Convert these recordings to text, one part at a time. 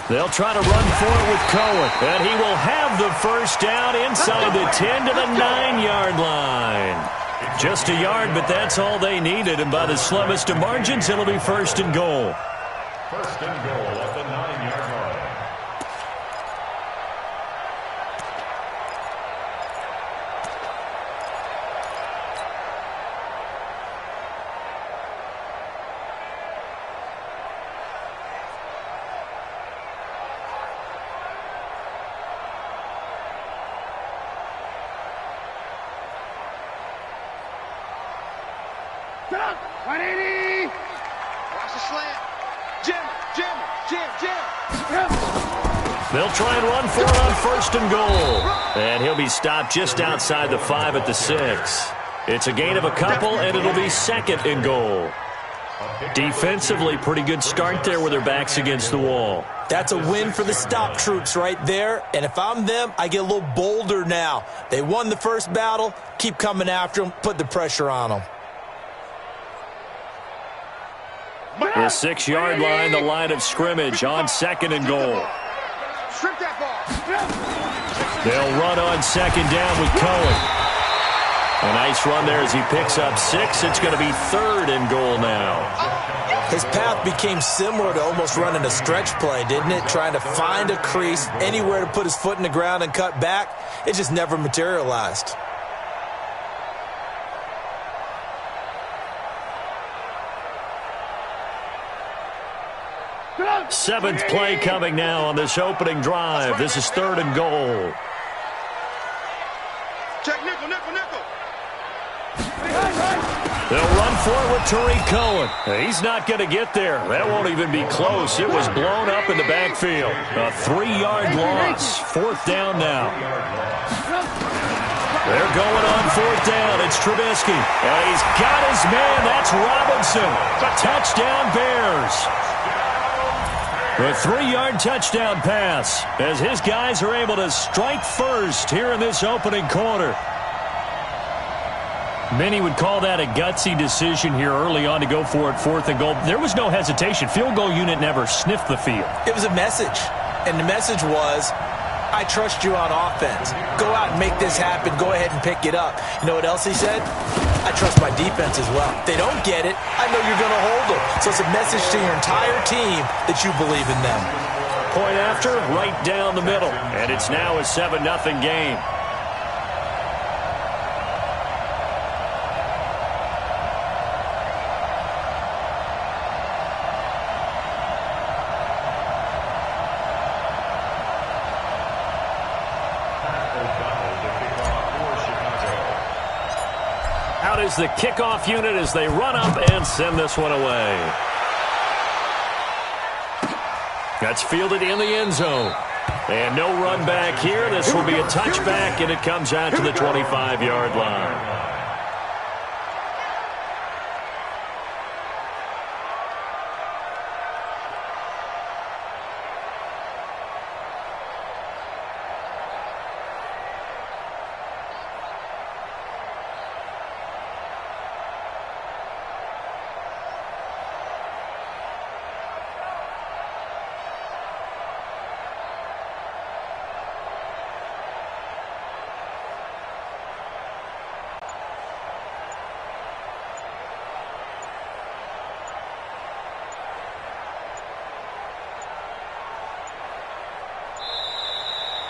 They'll try to run for it with Cohen, and he will have the first down inside the 10 to the 9-yard line. Just a yard, but that's all they needed, and by the slimmest of margins, it'll be first and goal. First and goal at the 9-yard line. Stop! 180! Watch the slant. Jim. They'll try and run for it on first and goal. And he'll be stopped just outside the 5 at the 6. It's a gain of a couple, and it'll be second and goal. Defensively, pretty good start there with their backs against the wall. That's a win for the stop troops right there. And if I'm them, I get a little bolder now. They won the first battle. Keep coming after them. Put the pressure on them. The 6-yard line, the line of scrimmage on second and goal. They'll run on second down with Cohen. A nice run there as he picks up 6. It's going to be third and goal now. His path became similar to almost running a stretch play, didn't it? Trying to find a crease, anywhere to put his foot in the ground and cut back. It just never materialized. Seventh play coming now on this opening drive. This is third and goal. Check nickel. They'll run for it with Tariq Cohen. He's not going to get there. That won't even be close. It was blown up in the backfield. A 3-yard loss. Fourth down now. They're going on fourth down. It's Trubisky. And he's got his man. That's Robinson. Touchdown Bears. A 3-yard touchdown pass as his guys are able to strike first here in this opening quarter. Many would call that a gutsy decision here early on to go for it fourth and goal. There was no hesitation. Field goal unit never sniffed the field. It was a message, and the message was, I trust you on offense. Go out and make this happen. Go ahead and pick it up. You know what else he said? I trust my defense as well. If they don't get it, I know you're going to hold them. So it's a message to your entire team that you believe in them. Point after, right down the middle. And it's now a 7-0 game. Out is the kickoff unit as they run up and send this one away. That's fielded in the end zone. And no run back here. This will be a touchback, and it comes out to the 25-yard line.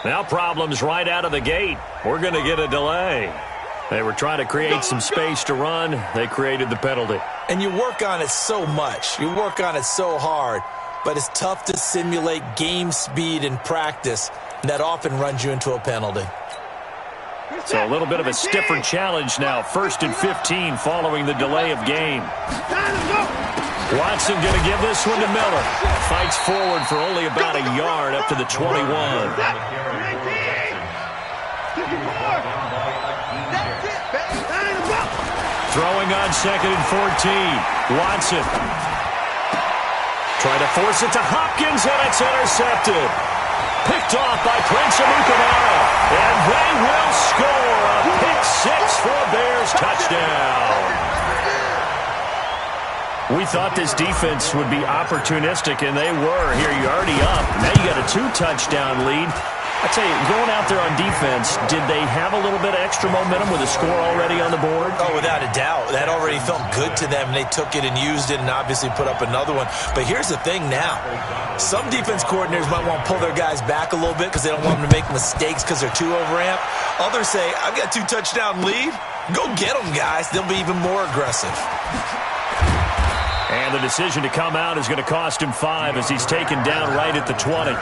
Now problems right out of the gate. We're going to get a delay. They were trying to create some space to run. They created the penalty. And you work on it so much. You work on it so hard. But it's tough to simulate game speed in practice. And that often runs you into a penalty. So a little bit of a stiffer challenge now. 1st and 15 following the delay of game. Watson going to give this one to Miller. Fights forward for only about a yard up to the 21. Throwing on 2nd and 14. Watson. Trying to force it to Hopkins, and it's intercepted. Picked off by Prince Amukamara. And they will score a pick 6 for a Bears touchdown. We thought this defense would be opportunistic, and they were. Here, you're already up. Now you got a 2-touchdown lead. I tell you, going out there on defense, did they have a little bit of extra momentum with a score already on the board? Oh, without a doubt. That already felt good to them. They took it and used it and obviously put up another one. But here's the thing now. Some defense coordinators might want to pull their guys back a little bit because they don't want them to make mistakes because they're too overamped. Others say, I've got 2-touchdown lead. Go get them, guys. They'll be even more aggressive. And the decision to come out is going to cost him 5 as he's taken down right at the 20.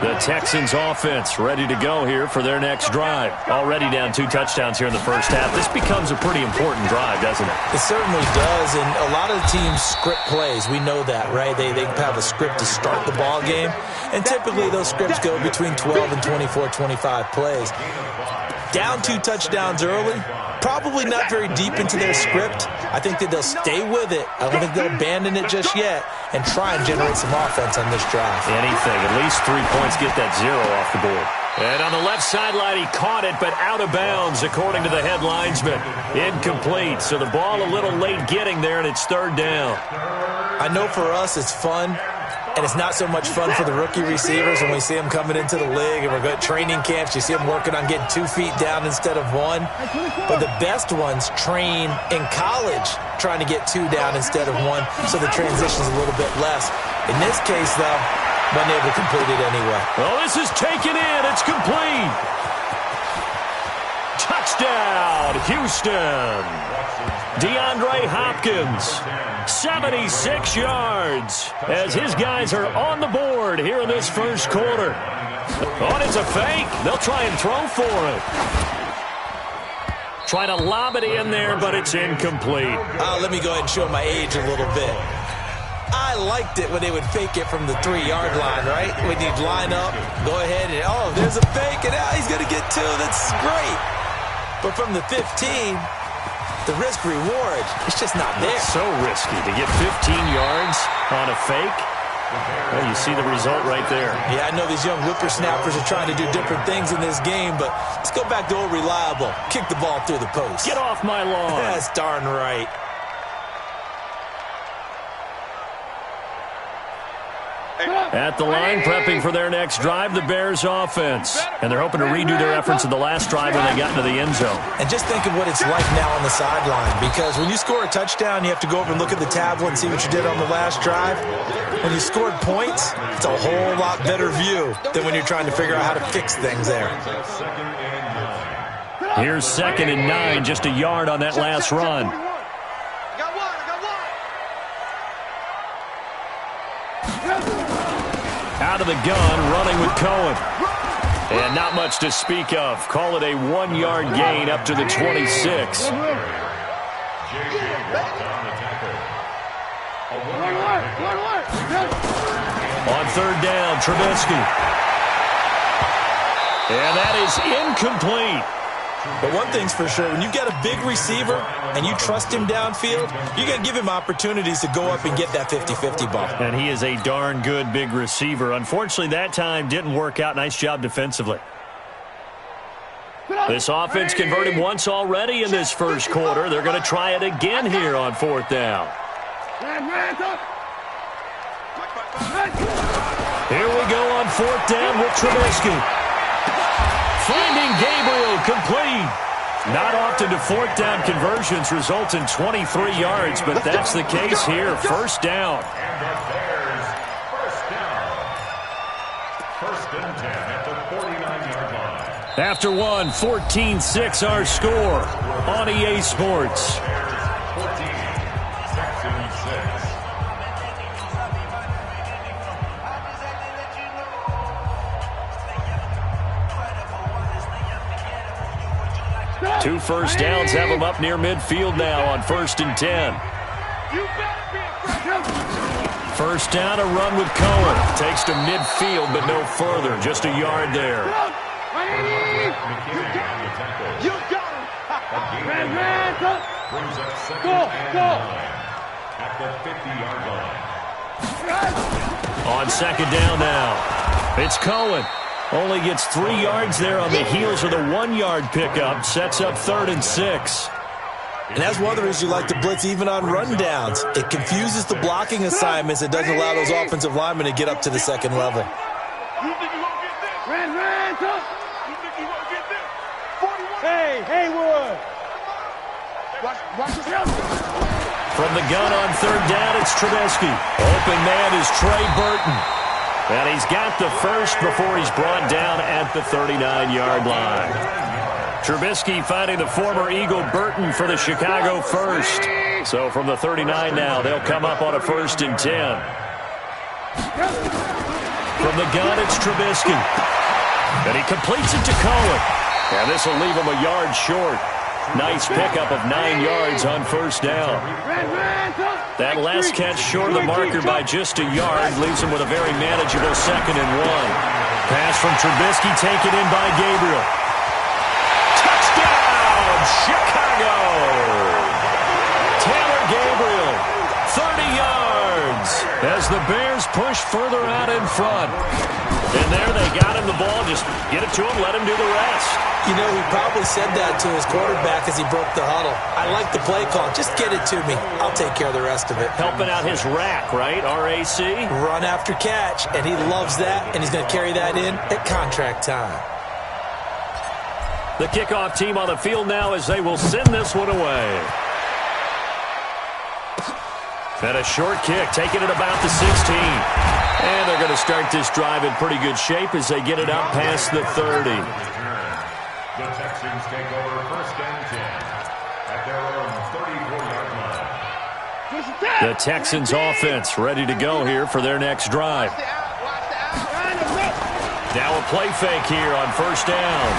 The Texans offense ready to go here for their next drive. Already down 2 touchdowns here in the first half. This becomes a pretty important drive, doesn't it? It certainly does, and a lot of the teams script plays. We know that, right? They have a script to start the ball game, and typically those scripts go between 12 and 24, 25 plays. Down 2 touchdowns early, probably not very deep into their script. I think that they'll stay with it. I don't think they'll abandon it just yet and try and generate some offense on this drive. Anything. At least 3 points, get that 0 off the board. And on the left sideline, he caught it, but out of bounds, according to the head linesman. Incomplete. So the ball a little late getting there, and it's 3rd down. I know for us it's fun. And it's not so much fun for the rookie receivers when we see them coming into the league and we're going to training camps. You see them working on getting 2 feet down instead of 1. But the best ones train in college trying to get 2 down instead of 1, so the transition's a little bit less. In this case, though, wasn't able to complete it anyway. Well, this is taken in. It's complete. Touchdown, Houston. DeAndre Hopkins, 76 yards, as his guys are on the board here in this first quarter. Oh, it's a fake. They'll try and throw for it. Try to lob it in there, but it's incomplete. Let me go ahead and show my age a little bit. I liked it when they would fake it from the 3-yard line, right? When you'd line up, go ahead and, oh, there's a fake, and now he's going to get 2. That's great. But from the 15, the risk-reward, it's just not there. It's so risky to get 15 yards on a fake. Well, you see the result right there. Yeah, I know these young whippersnappers are trying to do different things in this game, but let's go back to old reliable. Kick the ball through the post. Get off my lawn. That's darn right. At the line, prepping for their next drive, the Bears offense. And they're hoping to redo their efforts in the last drive when they got into the end zone. And just think of what it's like now on the sideline, because when you score a touchdown, you have to go over and look at the tablet and see what you did on the last drive. When you scored points, it's a whole lot better view than when you're trying to figure out how to fix things there. Here's 2nd and 9, just a yard on that last run. Out of the gun, running with Cohen. And not much to speak of. Call it a 1-yard gain up to the 26. On 3rd down, Trubisky. And that is incomplete. But one thing's for sure, when you get a big receiver and you trust him downfield, you're going to give him opportunities to go up and get that 50-50 ball. And he is a darn good big receiver. Unfortunately, that time didn't work out. Nice job defensively. This offense converted once already in this first quarter. They're going to try it again here on 4th down. Here we go on 4th down with Trubisky. Finding Gabriel, complete. Not often do 4th down conversions result in 23 yards, but that's the case here. 1st down. And the Bears, 1st down. 1st and 10 at the 49-yard line. After 14-6 our score on EA Sports. Bears 14, Texans 6. Two first downs have them up near midfield now on 1st and 10. 1st down, a run with Cohen. Takes to midfield, but no further. Just a yard there. You got him. Brings up 2nd and 9 at the 50-yard line. On 2nd down now, it's Cohen. Only gets 3 yards there on the heels of the 1-yard pickup. Sets up 3rd and 6. And that's one of the reasons you like to blitz even on rundowns. It confuses the blocking assignments. It doesn't allow those offensive linemen to get up to the second level. Hey, Haywood. From the gun on 3rd down, it's Trubisky. Open man is Trey Burton. And he's got the first before he's brought down at the 39-yard line. Trubisky finding the former Eagle Burton for the Chicago first. So from the 39 now, they'll come up on a 1st and 10. From the gun, it's Trubisky. And he completes it to Cohen. And this will leave him a yard short. Nice pickup of 9 yards on 1st down. That last catch short of the marker by just a yard leaves him with a very manageable 2nd and 1. Pass from Trubisky taken in by Gabriel. Touchdown, Chicago! Taylor Gabriel, 30 yards as the Bears push further out in front. And there they got him the ball. Just get it to him, let him do the rest. You know, he probably said that to his quarterback as he broke the huddle. I like the play call. Just get it to me. I'll take care of the rest of it. Helping out his rack, right? RAC? Run after catch, and he loves that, and he's going to carry that in at contract time. The kickoff team on the field now as they will send this one away. And a short kick, taking it about the 16. And they're going to start this drive in pretty good shape as they get it out past the 30. The Texans take over 1st and 10 at their own 34-yard line. The Texans offense ready to go here for their next drive. Now a play fake here on 1st down.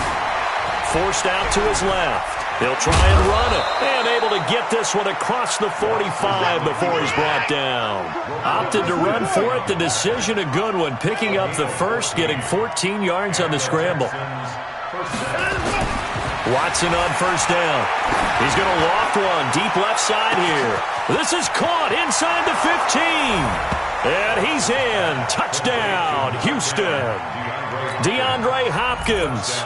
Forced out to his left. They'll try and run it. And able to get this one across the 45 before he's brought down. Opted to run for it. The decision a good one. Picking up the first, getting 14 yards on the scramble. Watson on 1st down. He's going to loft one deep left side here. This is caught inside the 15. And he's in. Touchdown, Houston. DeAndre Hopkins.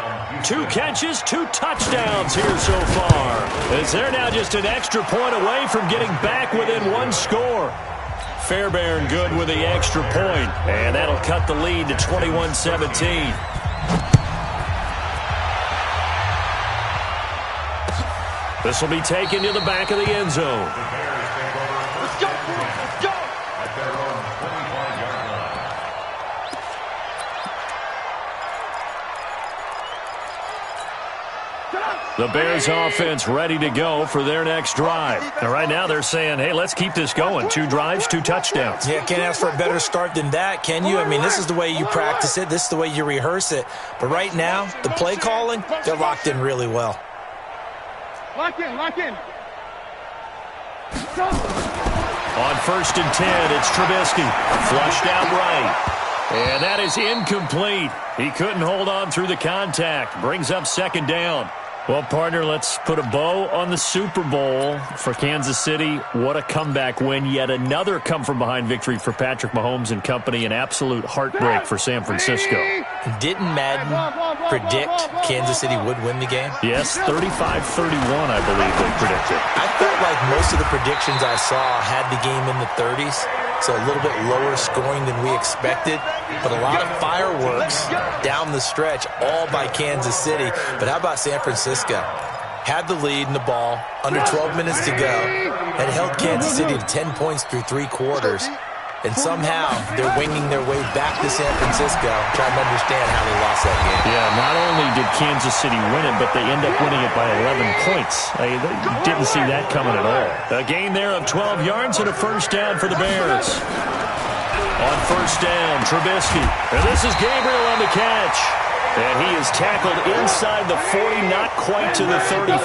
2 catches, 2 touchdowns here so far. As they're now just an extra point away from getting back within 1 score. Fairbairn good with the extra point. And that'll cut the lead to 21-17. This will be taken to the back of the end zone. Let's go. Let's go. At their own 25-yard line. The Bears offense ready to go for their next drive. And right now they're saying, hey, let's keep this going. 2 drives, 2 touchdowns. Yeah, can't ask for a better start than that, can you? I mean, this is the way you practice it. This is the way you rehearse it. But right now, the play calling, they're locked in really well. Lock in, lock in. On 1st and 10, it's Trubisky. Flushed out right. And that is incomplete. He couldn't hold on through the contact. Brings up 2nd down. Well, partner, let's put a bow on the Super Bowl for Kansas City. What a comeback win. Yet another come-from-behind victory for Patrick Mahomes and company. An absolute heartbreak for San Francisco. Didn't Madden predict Kansas City would win the game? Yes, 35-31, I believe they predicted. I felt like most of the predictions I saw had the game in the 30s. So a little bit lower scoring than we expected. But a lot of fireworks down the stretch, all by Kansas City. But how about San Francisco? Had the lead in the ball, under 12 minutes to go, and held Kansas City to 10 points through 3 quarters. And somehow they're winging their way back to San Francisco, trying to understand how they lost that game. Yeah, not only did Kansas City win it, but they end up winning it by 11 points. They didn't see that coming at all. A gain there of 12 yards and a 1st down for the Bears. On 1st down, Trubisky. And this is Gabriel on the catch. And he is tackled inside the 40, not quite to the 35.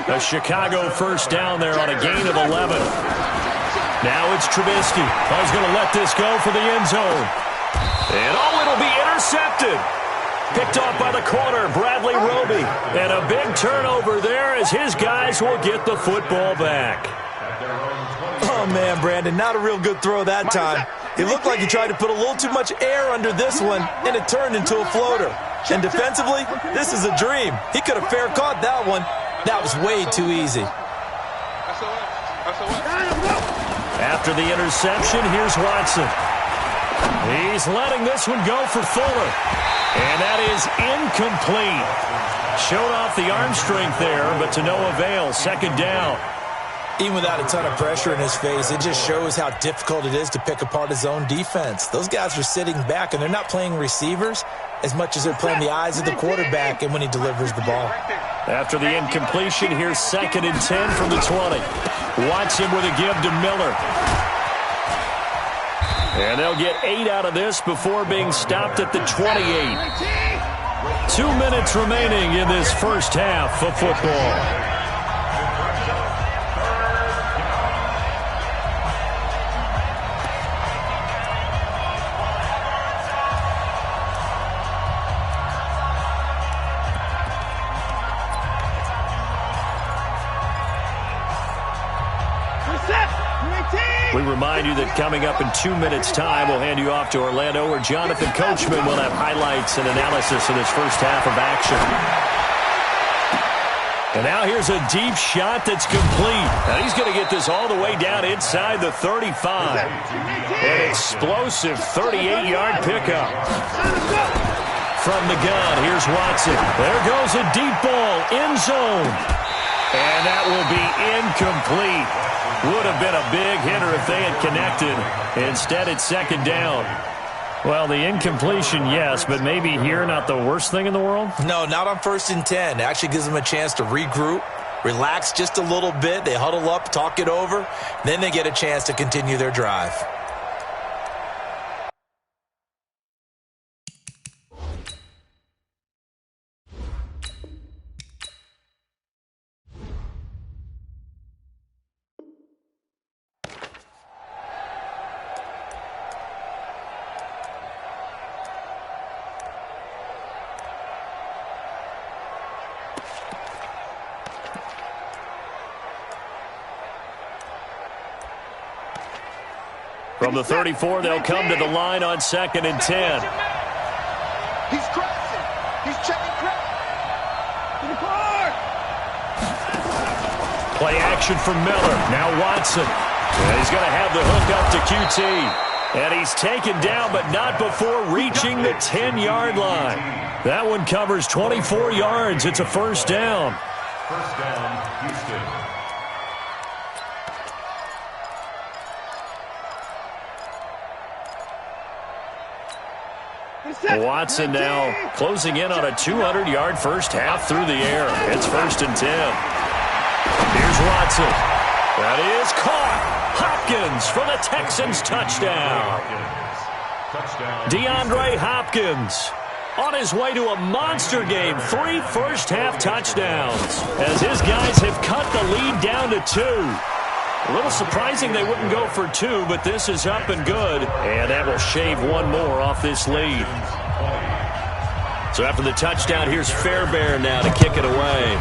A Chicago 1st down there on a gain of 11. Now it's Trubisky. He's going to let this go for the end zone. And it'll be intercepted. Picked off by the corner, Bradley Roby. And a big turnover there as his guys will get the football back. Oh, man, Brandon, not a real good throw that time. He looked like he tried to put a little too much air under this one, and it turned into a floater. And defensively, this is a dream. He could have fair caught that one. That was way too easy. After the interception, here's Watson. He's letting this one go for Fuller. And that is incomplete. Showed off the arm strength there, but to no avail. Second down. Even without a ton of pressure in his face, it just shows how difficult it is to pick apart his own defense. Those guys are sitting back, and they're not playing receivers as much as they're playing the eyes of the quarterback and when he delivers the ball. After the incompletion, here's 2nd and 10 from the 20. Watson with a give to Miller. And they'll get 8 out of this before being stopped at the 28. 2 minutes remaining in this first half of football. We remind you that coming up in 2 minutes' time, we'll hand you off to Orlando, where Jonathan Coachman will have highlights and analysis of this first half of action. And now here's a deep shot that's complete. Now he's going to get this all the way down inside the 35. An explosive 38-yard pickup. From the gun, here's Watson. There goes a deep ball, end zone. And that will be incomplete. Would have been a big hitter if they had connected. Instead, it's second down. Well, the incompletion, yes, but maybe here not the worst thing in the world? No, not on 1st and 10. It actually gives them a chance to regroup, relax just a little bit. They huddle up, talk it over. Then they get a chance to continue their drive. From the 34, they'll come to the line on 2nd and 10. He's crossing. He's checking crack. To the car. Play action from Miller. Now Watson. And he's going to have the hook up to QT. And he's taken down, but not before reaching the 10-yard line. That one covers 24 yards. It's a first down. First down, Houston. Watson now closing in on a 200-yard first half through the air. It's 1st and 10. Here's Watson. That is caught. Hopkins for the Texans touchdown. DeAndre Hopkins on his way to a monster game. 3 first-half touchdowns as his guys have cut the lead down to 2. A little surprising they wouldn't go for 2, but this is up and good. And that will shave one more off this lead. So after the touchdown, here's Fairbairn now to kick it away.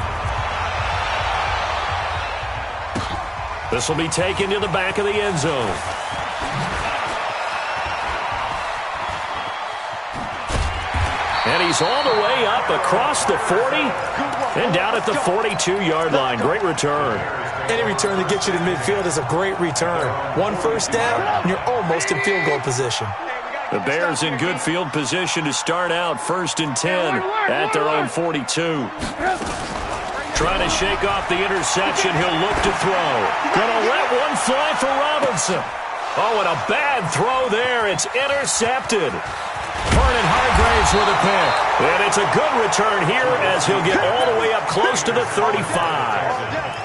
This will be taken to the back of the end zone. And he's all the way up across the 40 and down at the 42-yard line. Great return. Any return that gets you to midfield is a great return. 1 first down, and you're almost in field goal position. The Bears in good field position to start out 1st and 10 at their own 42. Trying to shake off the interception. He'll look to throw. Gonna let one fly for Robinson. Oh, and a bad throw there. It's intercepted. Vernon Hargraves with a pick. And it's a good return here as he'll get all the way up close to the 35.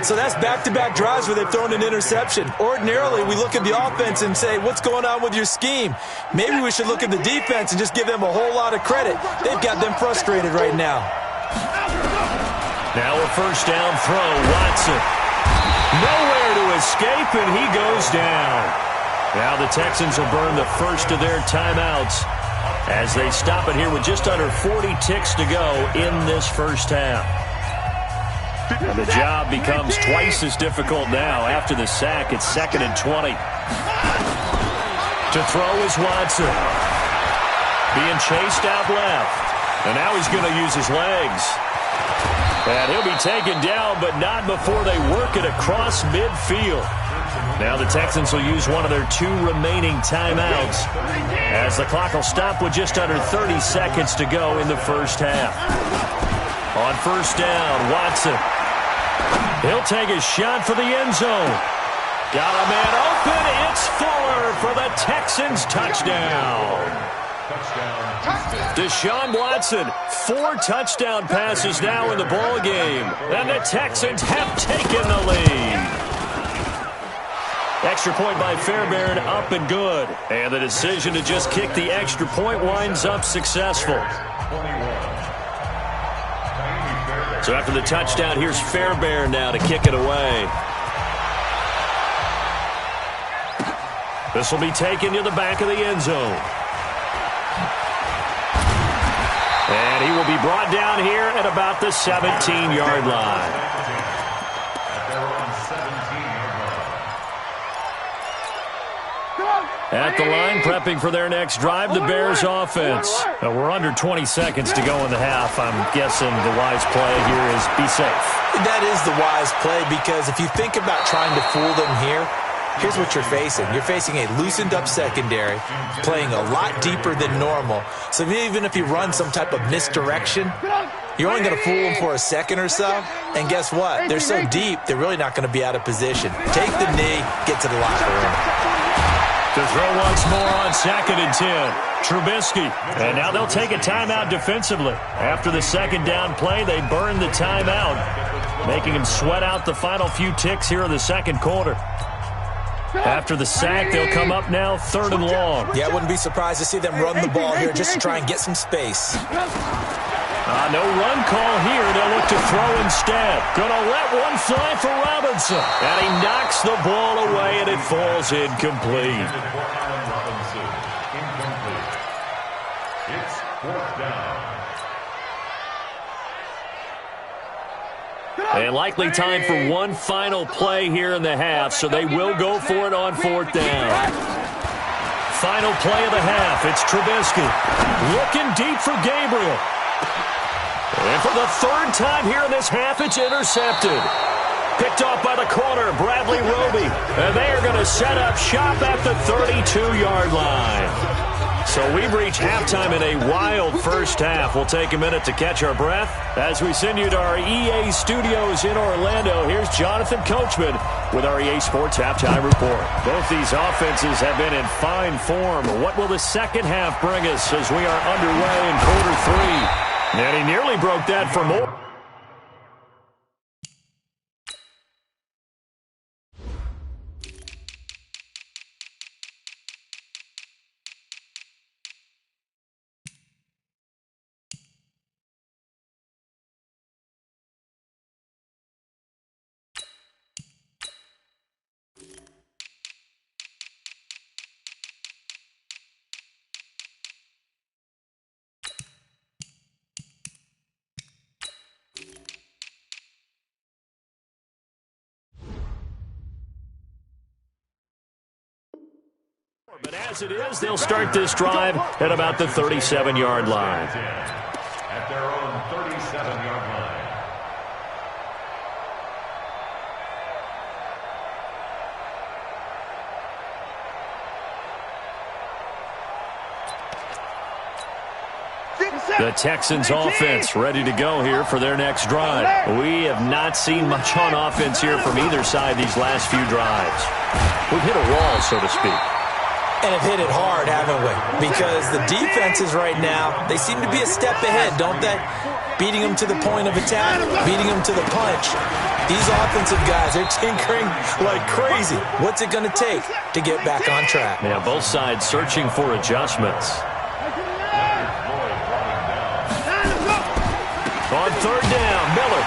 So that's back-to-back drives where they've thrown an interception. Ordinarily, we look at the offense and say, what's going on with your scheme? Maybe we should look at the defense and just give them a whole lot of credit. They've got them frustrated right now. Now a first down throw. Watson. Nowhere to escape, and he goes down. Now the Texans will burn the first of their timeouts as they stop it here with just under 40 ticks to go in this first half. And the job becomes twice as difficult now. After the sack, it's 2nd and 20. To throw is Watson. Being chased out left. And now he's going to use his legs. And he'll be taken down, but not before they work it across midfield. Now the Texans will use one of their 2 remaining timeouts as the clock will stop with just under 30 seconds to go in the first half. On first down, Watson. He'll take a shot for the end zone. Got a man open. It's Fuller for the Texans touchdown. Deshaun Watson, 4 touchdown passes now in the ball game, and the Texans have taken the lead. Extra point by Fairbairn, up and good. And the decision to just kick the extra point winds up successful. So after the touchdown, here's Fairbairn now to kick it away. This will be taken to the back of the end zone. And he will be brought down here at about the 17-yard line. At the line, prepping for their next drive, the Bears offense. We're under 20 seconds to go in the half. I'm guessing the wise play here is be safe. That is the wise play, because if you think about trying to fool them here, here's what you're facing. You're facing a loosened up secondary, playing a lot deeper than normal. So even if you run some type of misdirection, you're only going to fool them for a second or so. And guess what? They're so deep, they're really not going to be out of position. Take the knee, get to the locker room. To throw once more on 2nd and 10. Trubisky. And now they'll take a timeout defensively. After the second down play, they burn the timeout, making him sweat out the final few ticks here in the second quarter. After the sack, they'll come up now 3rd and long. Yeah, I wouldn't be surprised to see them run the ball here just to try and get some space. No run call here. They'll look to throw instead. Gonna let one fly for Robinson. And he knocks the ball away, and it falls incomplete. It's 4th down. And likely time for one final play here in the half, so they will go for it on 4th down. Final play of the half. It's Trubisky. Looking deep for Gabriel. And for the 3rd time here in this half, it's intercepted. Picked off by the corner, Bradley Roby. And they are going to set up shop at the 32-yard line. So we've reached halftime in a wild first half. We'll take a minute to catch our breath as we send you to our EA studios in Orlando. Here's Jonathan Coachman with our EA Sports Halftime Report. Both these offenses have been in fine form. What will the second half bring us as we are underway in quarter 3? And he nearly broke that for more. But as it is, they'll start this drive at about the 37-yard line. At their own 37-yard line. The Texans offense ready to go here for their next drive. We have not seen much on offense here from either side these last few drives. We've hit a wall, so to speak. And have hit it hard, haven't we? Because the defenses right now, they seem to be a step ahead, don't they? Beating them to the point of attack, beating them to the punch. These offensive guys, they're tinkering like crazy. What's it going to take to get back on track? Yeah, both sides searching for adjustments. On 3rd down, Miller.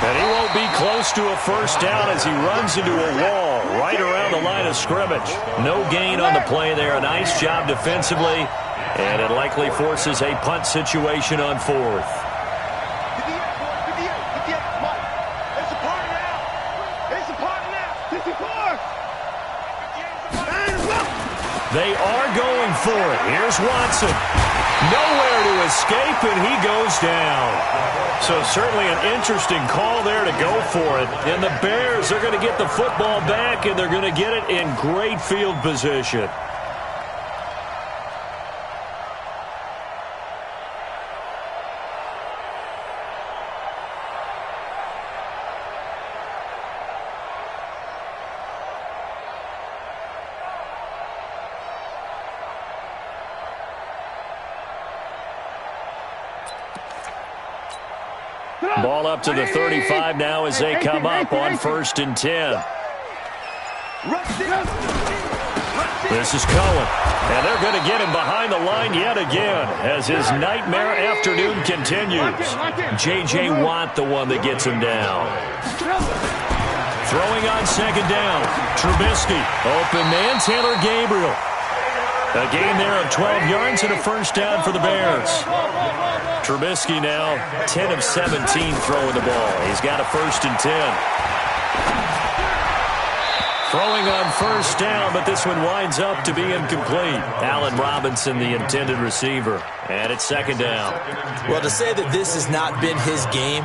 And he won't be close to a first down as he runs into a wall right around the line of scrimmage. No gain on the play there. A nice job defensively. And it likely forces a punt situation on 4th. They are going for it. Here's Watson. Nowhere to escape, and he goes down. So certainly an interesting call there to go for it. And the Bears are going to get the football back, and they're going to get it in great field position. Ball up to the 35 now as they come up on 1st and 10. This is Cohen. And they're going to get him behind the line yet again as his nightmare afternoon continues. J.J. Watt, the one that gets him down. Throwing on 2nd down. Trubisky. Open man, Taylor Gabriel. A gain there of 12 yards and a 1st down for the Bears. Trubisky now 10 of 17 throwing the ball. He's got a 1st and 10. Throwing on 1st down, but this one winds up to be incomplete. Allen Robinson, the intended receiver. And it's 2nd down. Well, to say that this has not been his game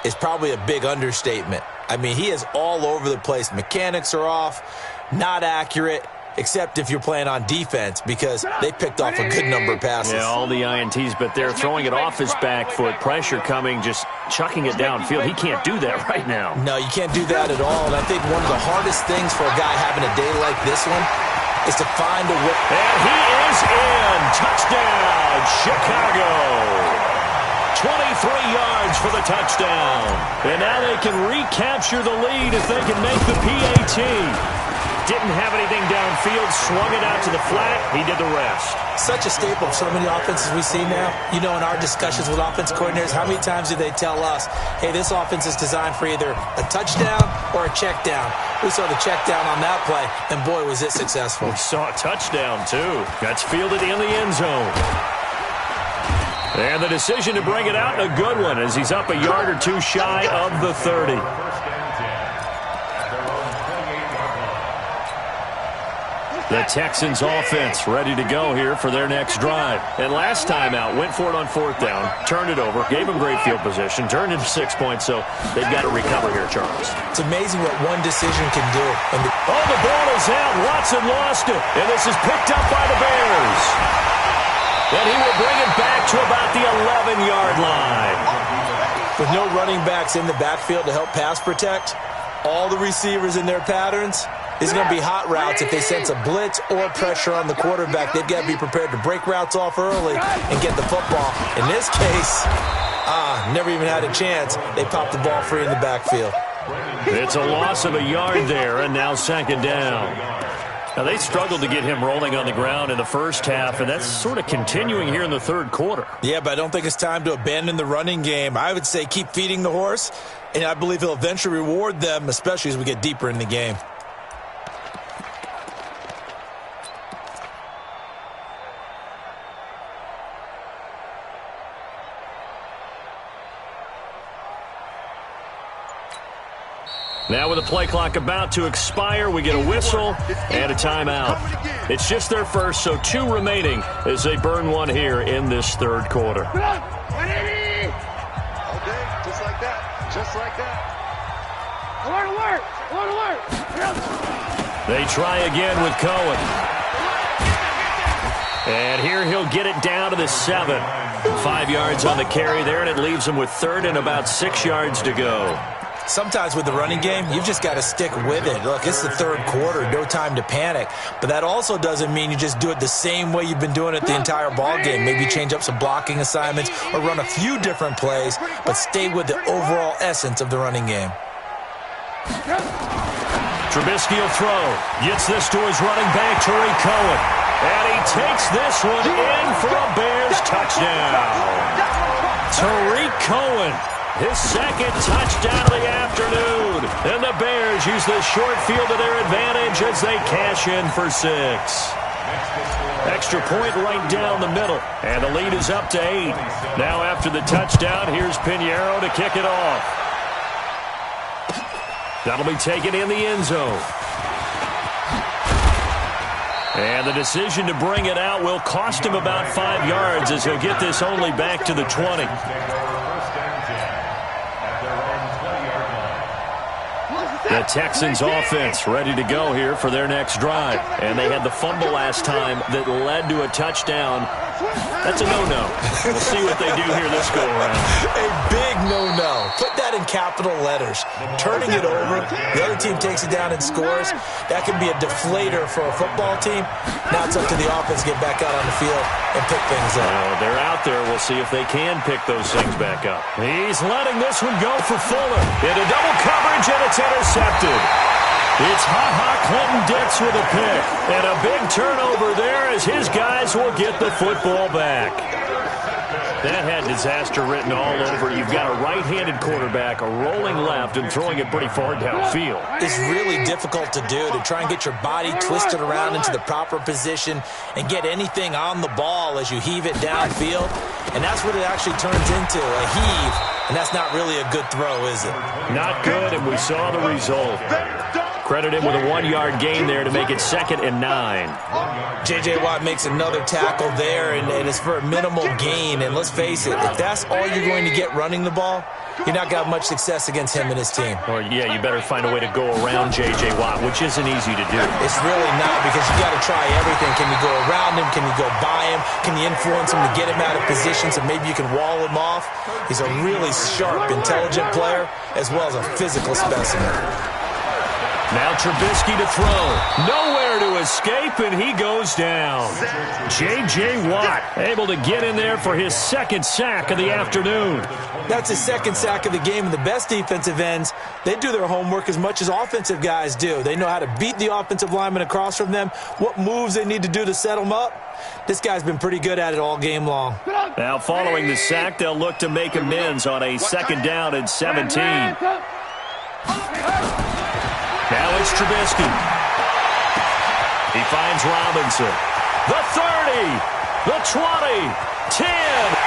is probably a big understatement. I mean, he is all over the place. Mechanics are off, not accurate, except if you're playing on defense, because they picked off a good number of passes. Yeah, all the INTs, but they're throwing it off his back foot. Pressure coming, just chucking it downfield. He can't do that right now. No, you can't do that at all. And I think one of the hardest things for a guy having a day like this one is to find a way. And he is in. Touchdown, Chicago. 23 yards for the touchdown. And now they can recapture the lead if they can make the PAT. Didn't have anything downfield, swung it out to the flat. He did the rest. Such a staple of so many offenses we see now. You know, in our discussions with offense coordinators, how many times do they tell us, hey, this offense is designed for either a touchdown or a check down? We saw the check down on that play, and boy, was it successful. We saw a touchdown, too. That's fielded in the end zone. And the decision to bring it out, a good one, as he's up a yard or two shy of the 30. The Texans offense ready to go here for their next drive. And last time out, went for it on 4th down, turned it over, gave them great field position, turned into 6 points, so they've got to recover here, Charles. It's amazing what one decision can do. The ball is out. Watson lost it, and this is picked up by the Bears. And he will bring it back to about the 11-yard line. With no running backs in the backfield to help pass protect, all the receivers in their patterns, it's going to be hot routes. If they sense a blitz or pressure on the quarterback, they've got to be prepared to break routes off early and get the football. In this case, never even had a chance. They popped the ball free in the backfield. It's a loss of a yard there, and now 2nd down. Now, they struggled to get him rolling on the ground in the first half, and that's sort of continuing here in the 3rd quarter. Yeah, but I don't think it's time to abandon the running game. I would say keep feeding the horse, and I believe he'll eventually reward them, especially as we get deeper in the game. Now with the play clock about to expire, we get a whistle and a timeout. It's just their first, so 2 remaining as they burn one here in this 3rd quarter. Okay, just like that. Just like that. Alert, alert! Alert, alert! They try again with Cohen. And here he'll get it down to the 7. 5 yards on the carry there, and it leaves him with 3rd and about 6 yards to go. Sometimes with the running game, you've just got to stick with it. Look, it's the 3rd quarter, no time to panic. But that also doesn't mean you just do it the same way you've been doing it the entire ball game. Maybe change up some blocking assignments or run a few different plays, but stay with the overall essence of the running game. Trubisky will throw. Gets this to his running back, Tariq Cohen. And he takes this one in for a Bears touchdown. Tariq Cohen. His 2nd touchdown of the afternoon. And the Bears use the short field to their advantage as they cash in for 6. Extra point right down the middle. And the lead is up to 8. Now after the touchdown, here's Pinheiro to kick it off. That'll be taken in the end zone. And the decision to bring it out will cost him about 5 yards as he'll get this only back to the 20. The Texans offense ready to go here for their next drive. And they had the fumble last time that led to a touchdown. That's a no-no. We'll see what they do here this go-around. A big no-no. Put that in capital letters. Turning it over, the other team takes it down and scores. That can be a deflator for a football team. Now it's up to the offense to get back out on the field and pick things up. They're out there. We'll see if they can pick those things back up. He's letting this one go for Fuller. Into double coverage, and it's intercepted. It's Clinton-Dix with a pick. And a big turnover there as his guys will get the football back. That had disaster written all over. You've got a right-handed quarterback, a rolling left, and throwing it pretty far downfield. It's really difficult to do, to try and get your body twisted around into the proper position and get anything on the ball as you heave it downfield. And that's what it actually turns into, a heave. And that's not really a good throw, is it? Not good, and we saw the result. Credit him with a 1-yard gain there to make it 2nd and 9. J.J. Watt makes another tackle there, and it's for a minimal gain. And let's face it, if that's all you're going to get running the ball, you're not going to have much success against him and his team. Or, yeah, you better find a way to go around J.J. Watt, which isn't easy to do. It's really not, because you got to try everything. Can you go around him? Can you go by him? Can you influence him to get him out of position so maybe you can wall him off? He's a really sharp, intelligent player, as well as a physical specimen. Now Trubisky to throw. Nowhere to escape, and he goes down. J.J. Watt able to get in there for his 2nd sack of the afternoon. That's his 2nd sack of the game, and the best defensive ends, they do their homework as much as offensive guys do. They know how to beat the offensive lineman across from them, what moves they need to do to set them up. This guy's been pretty good at it all game long. Now following the sack, they'll look to make amends on a 2nd down and 17. Now it's Trubisky. He finds Robinson. The 30, the 20, 10,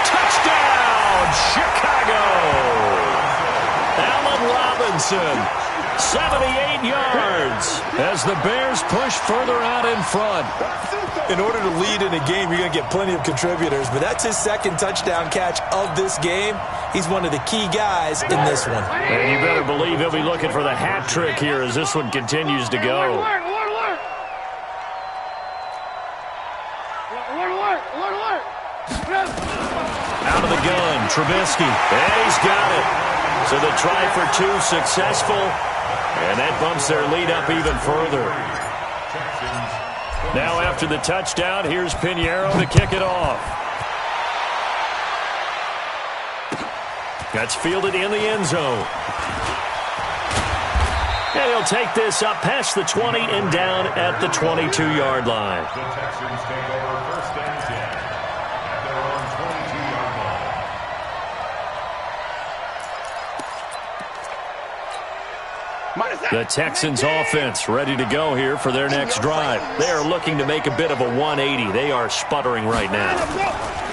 touchdown, Chicago. Allen Robinson, 78 yards as the Bears push further out in front. In order to lead in a game, you're going to get plenty of contributors, but that's his 2nd touchdown catch of this game. He's one of the key guys in this one. And you better believe he'll be looking for the hat trick here as this one continues to go. Out of the gun, Trubisky, and he's got it. So the try for 2 successful, and that bumps their lead up even further. Now after the touchdown, here's Pinheiro to kick it off. That's fielded in the end zone. And he'll take this up past the 20 and down at the 22-yard line. The Texans take over 1st and 10 at their own 22-yard line. The Texans offense ready to go here for their next drive. They are looking to make a bit of a 180. They are sputtering right now.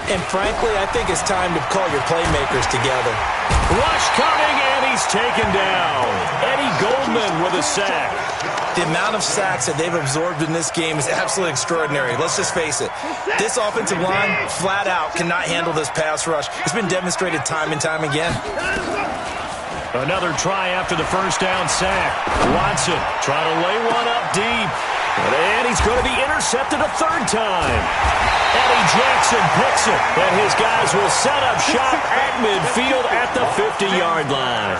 And frankly, I think it's time to call your playmakers together. Rush coming, and he's taken down. Eddie Goldman with a sack. The amount of sacks that they've absorbed in this game is absolutely extraordinary. Let's just face it. This offensive line, flat out, cannot handle this pass rush. It's been demonstrated time and time again. Another try after the 1st down sack. Watson trying to lay one up deep. And he's going to be intercepted a 3rd time. Eddie Jackson picks it, and his guys will set up shop at midfield at the 50-yard line.